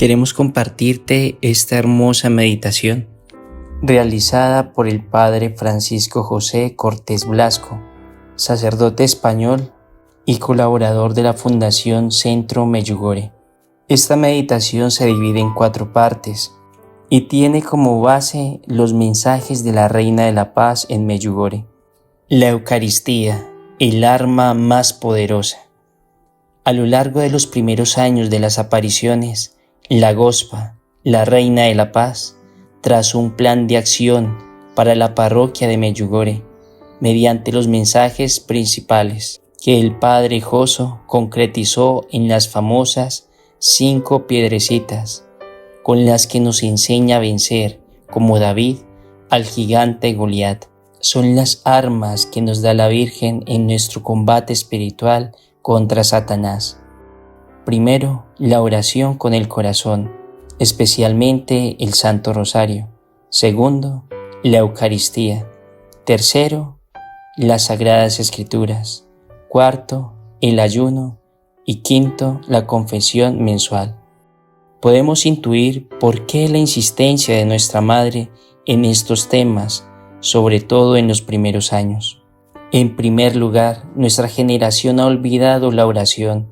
Queremos compartirte esta hermosa meditación realizada por el Padre Francisco José Cortés Blasco, sacerdote español y colaborador de la Fundación Centro Medjugorje. Esta meditación se divide en 4 partes y tiene como base los mensajes de la Reina de la Paz en Medjugorje. La Eucaristía, el arma más poderosa. A lo largo de los primeros años de las apariciones, la Gospa, la Reina de la Paz, trazó un plan de acción para la parroquia de Medjugorje mediante los mensajes principales que el Padre Joso concretizó en las famosas 5 piedrecitas, con las que nos enseña a vencer, como David, al gigante Goliat. Son las armas que nos da la Virgen en nuestro combate espiritual contra Satanás. Primero, la oración con el corazón, especialmente el Santo Rosario. Segundo, la Eucaristía. Tercero, las Sagradas Escrituras. Cuarto, el ayuno. Y quinto, la confesión mensual. Podemos intuir por qué la insistencia de nuestra Madre en estos temas, sobre todo en los primeros años. En primer lugar, nuestra generación ha olvidado la oración,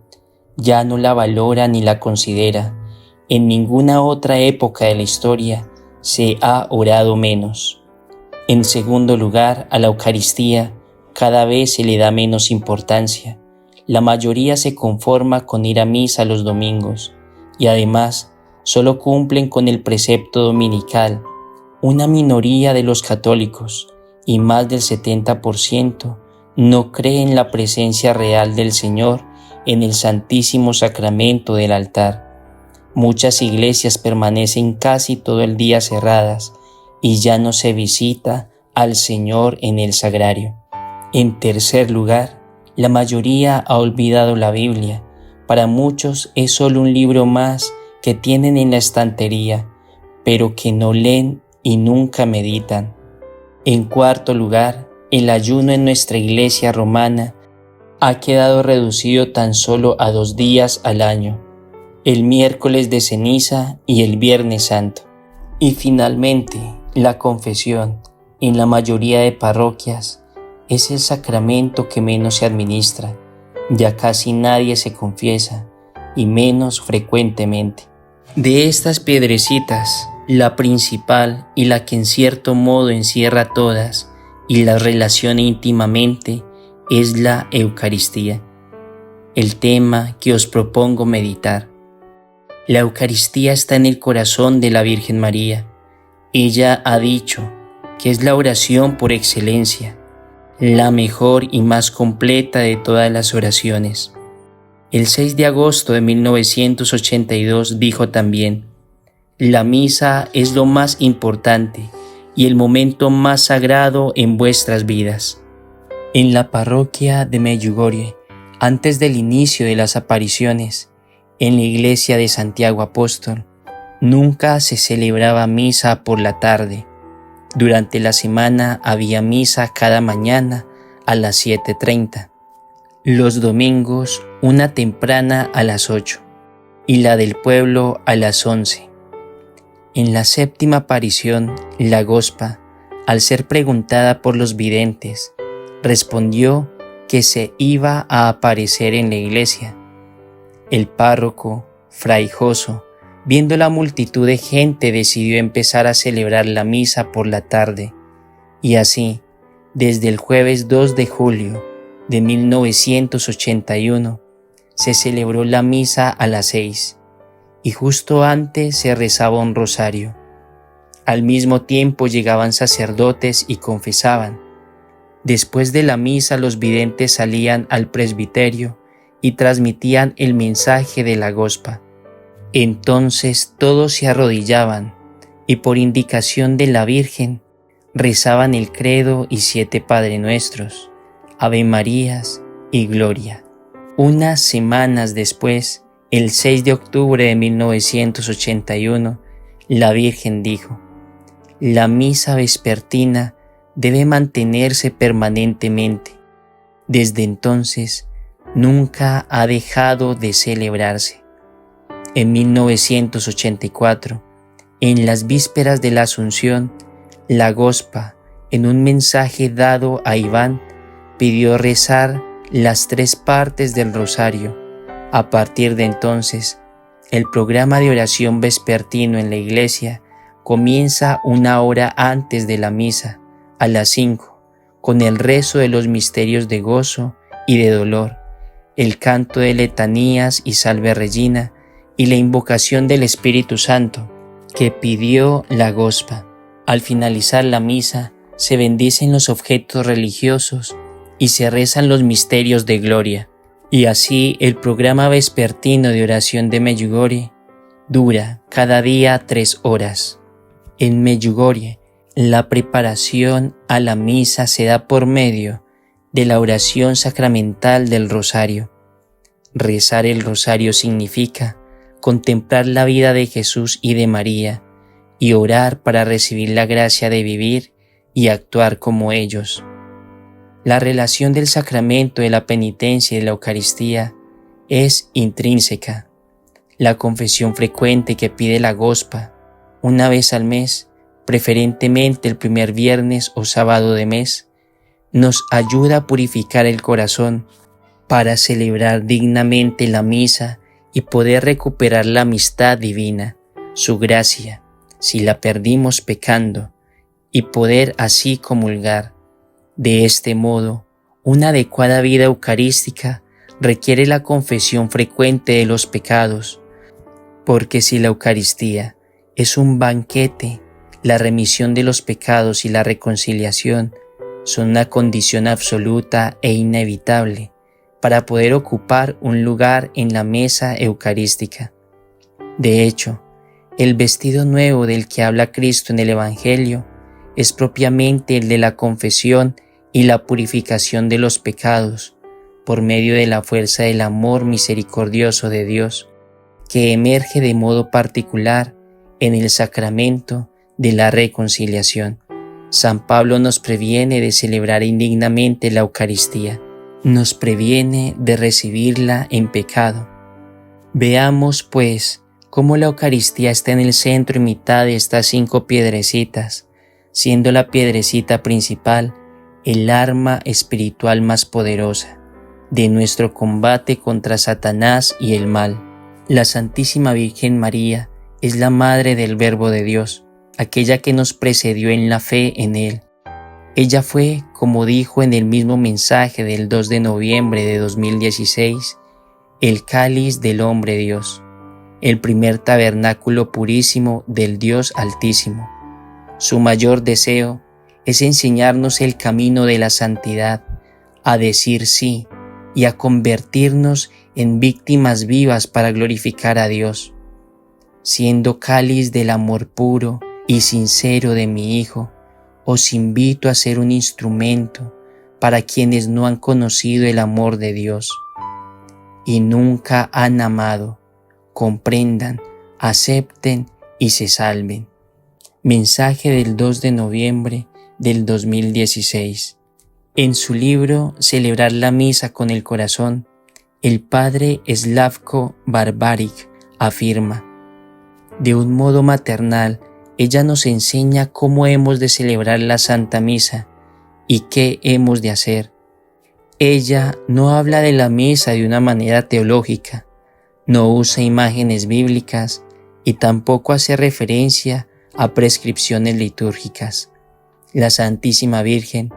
ya no la valora ni la considera. En ninguna otra época de la historia se ha orado menos. En segundo lugar, a la Eucaristía cada vez se le da menos importancia. La mayoría se conforma con ir a misa los domingos y además solo cumplen con el precepto dominical. Una minoría de los católicos y más del 70% no cree en la presencia real del Señor en el Santísimo Sacramento del altar. Muchas iglesias permanecen casi todo el día cerradas y ya no se visita al Señor en el sagrario. En tercer lugar, la mayoría ha olvidado la Biblia. Para muchos es solo un libro más que tienen en la estantería, pero que no leen y nunca meditan. En cuarto lugar, el ayuno en nuestra iglesia romana ha quedado reducido tan solo a 2 días al año, el miércoles de ceniza y el viernes santo. Y finalmente, la confesión, en la mayoría de parroquias, es el sacramento que menos se administra. Ya casi nadie se confiesa, y menos frecuentemente. De estas piedrecitas, la principal y la que en cierto modo encierra todas y las relaciona íntimamente es la Eucaristía, el tema que os propongo meditar. La Eucaristía está en el corazón de la Virgen María. Ella ha dicho que es la oración por excelencia, la mejor y más completa de todas las oraciones. El 6 de agosto de 1982 dijo también: la misa es lo más importante y el momento más sagrado en vuestras vidas. En la parroquia de Medjugorje, antes del inicio de las apariciones, en la iglesia de Santiago Apóstol, nunca se celebraba misa por la tarde. Durante la semana había misa cada mañana a las 7:30. Los domingos una temprana a las 8 y la del pueblo a las 11. En la 7ª aparición, la Gospa, al ser preguntada por los videntes, respondió que se iba a aparecer en la iglesia. El párroco, Fray Joso, viendo la multitud de gente, decidió empezar a celebrar la misa por la tarde, y así, desde el jueves 2 de julio de 1981, se celebró la misa a las 6, y justo antes se rezaba un rosario. Al mismo tiempo llegaban sacerdotes y confesaban. Después de la misa los videntes salían al presbiterio y transmitían el mensaje de la Gospa. Entonces todos se arrodillaban y por indicación de la Virgen rezaban el credo y 7 Padre Nuestros, Ave Marías y Gloria. Unas semanas después, el 6 de octubre de 1981, la Virgen dijo: la misa vespertina debe mantenerse permanentemente. Desde entonces, nunca ha dejado de celebrarse. En 1984, en las vísperas de la Asunción, la Gospa, en un mensaje dado a Iván, pidió rezar las 3 partes del rosario. A partir de entonces, el programa de oración vespertino en la iglesia comienza 1 hora antes de la misa, a las 5, con el rezo de los misterios de gozo y de dolor, el canto de letanías y Salve Regina y la invocación del Espíritu Santo que pidió la Gospa. Al finalizar la misa, se bendicen los objetos religiosos y se rezan los misterios de gloria. Y así el programa vespertino de oración de Medjugorje dura cada día 3 horas. En Medjugorje, la preparación a la misa se da por medio de la oración sacramental del rosario. Rezar el rosario significa contemplar la vida de Jesús y de María y orar para recibir la gracia de vivir y actuar como ellos. La relación del sacramento de la penitencia y de la Eucaristía es intrínseca. La confesión frecuente que pide la Gospa 1 vez al mes, preferentemente el primer viernes o sábado de mes, nos ayuda a purificar el corazón para celebrar dignamente la misa y poder recuperar la amistad divina, su gracia, si la perdimos pecando, y poder así comulgar. De este modo, una adecuada vida eucarística requiere la confesión frecuente de los pecados, porque si la Eucaristía es un banquete, la remisión de los pecados y la reconciliación son una condición absoluta e inevitable para poder ocupar un lugar en la mesa eucarística. De hecho, el vestido nuevo del que habla Cristo en el Evangelio es propiamente el de la confesión y la purificación de los pecados por medio de la fuerza del amor misericordioso de Dios, que emerge de modo particular en el sacramento de la reconciliación. San Pablo nos previene de celebrar indignamente la Eucaristía, nos previene de recibirla en pecado. Veamos, pues, cómo la Eucaristía está en el centro y mitad de estas 5 piedrecitas, siendo la piedrecita principal el arma espiritual más poderosa de nuestro combate contra Satanás y el mal. La Santísima Virgen María es la Madre del Verbo de Dios, aquella que nos precedió en la fe en Él. Ella fue, como dijo en el mismo mensaje del 2 de noviembre de 2016, el cáliz del hombre Dios, el primer tabernáculo purísimo del Dios Altísimo. Su mayor deseo es enseñarnos el camino de la santidad, a decir sí y a convertirnos en víctimas vivas para glorificar a Dios. Siendo cáliz del amor puro y sincero de mi Hijo, os invito a ser un instrumento para quienes no han conocido el amor de Dios y nunca han amado. Comprendan, acepten y se salven. Mensaje del 2 de noviembre del 2016. En su libro Celebrar la Misa con el Corazón, el padre Slavko Barbaric afirma: de un modo maternal, ella nos enseña cómo hemos de celebrar la Santa Misa y qué hemos de hacer. Ella no habla de la misa de una manera teológica, no usa imágenes bíblicas y tampoco hace referencia a prescripciones litúrgicas. La Santísima Virgen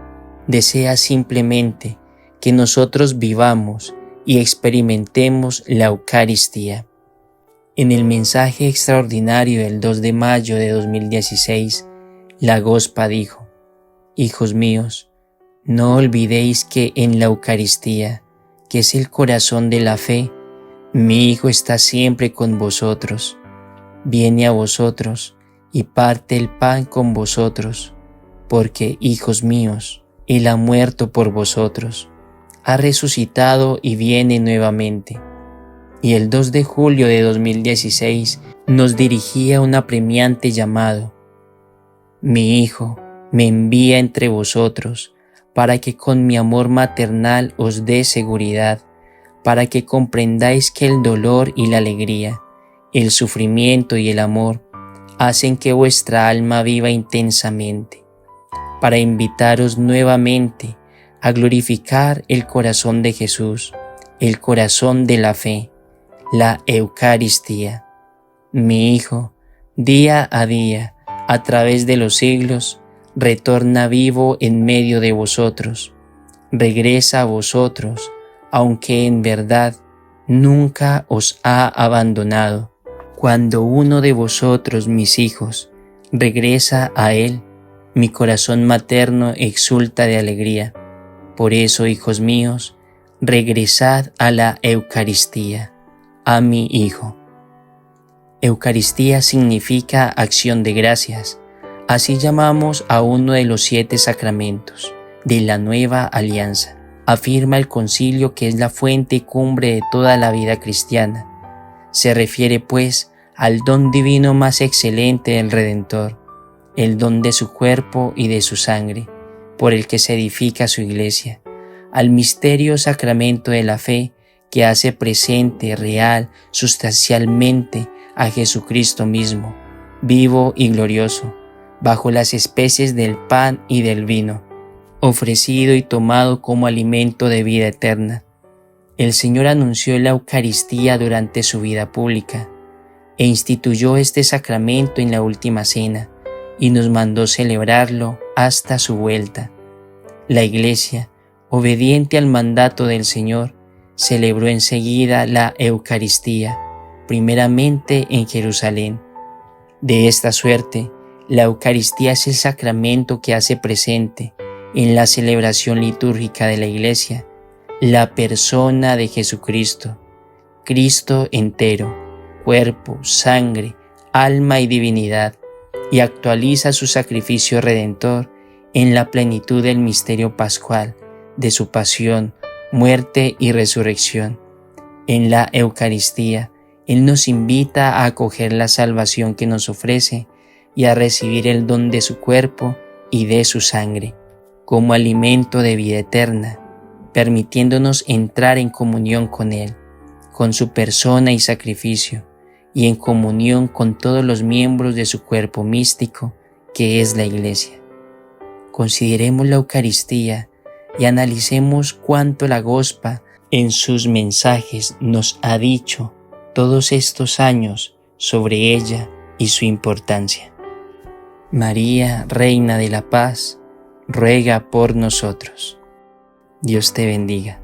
desea simplemente que nosotros vivamos y experimentemos la Eucaristía. En el mensaje extraordinario del 2 de mayo de 2016, la Gospa dijo: hijos míos, no olvidéis que en la Eucaristía, que es el corazón de la fe, mi Hijo está siempre con vosotros. Viene a vosotros y parte el pan con vosotros, porque, hijos míos, Él ha muerto por vosotros, ha resucitado y viene nuevamente. Y el 2 de julio de 2016 nos dirigía un apremiante llamado: mi Hijo me envía entre vosotros para que con mi amor maternal os dé seguridad, para que comprendáis que el dolor y la alegría el sufrimiento y el amor hacen que vuestra alma viva intensamente, para invitaros nuevamente a glorificar el corazón de Jesús, el corazón de la fe, la Eucaristía. Mi Hijo, día a día, a través de los siglos, retorna vivo en medio de vosotros, regresa a vosotros, aunque en verdad nunca os ha abandonado. Cuando uno de vosotros, mis hijos, regresa a Él, mi corazón materno exulta de alegría. Por eso, hijos míos, regresad a la Eucaristía, a mi Hijo. Eucaristía significa acción de gracias. Así llamamos a uno de los 7 sacramentos de la nueva alianza. Afirma el concilio que es la fuente y cumbre de toda la vida cristiana. Se refiere, pues, al don divino más excelente del Redentor, el don de su cuerpo y de su sangre, por el que se edifica su iglesia, al misterio sacramento de la fe que hace presente, real, sustancialmente a Jesucristo mismo, vivo y glorioso, bajo las especies del pan y del vino, ofrecido y tomado como alimento de vida eterna. El Señor anunció la Eucaristía durante su vida pública e instituyó este sacramento en la última cena y nos mandó celebrarlo hasta su vuelta. La Iglesia, obediente al mandato del Señor, celebró enseguida la Eucaristía, primeramente en Jerusalén. De esta suerte, la Eucaristía es el sacramento que hace presente en la celebración litúrgica de la Iglesia la persona de Jesucristo, Cristo entero, cuerpo, sangre, alma y divinidad, y actualiza su sacrificio redentor en la plenitud del misterio pascual de su pasión, muerte y resurrección. En la Eucaristía, Él nos invita a acoger la salvación que nos ofrece y a recibir el don de su cuerpo y de su sangre, como alimento de vida eterna, permitiéndonos entrar en comunión con Él, con su persona y sacrificio, y en comunión con todos los miembros de su cuerpo místico, que es la Iglesia. Consideremos la Eucaristía y analicemos cuánto la Gospa en sus mensajes nos ha dicho todos estos años sobre ella y su importancia. María, Reina de la Paz, ruega por nosotros. Dios te bendiga.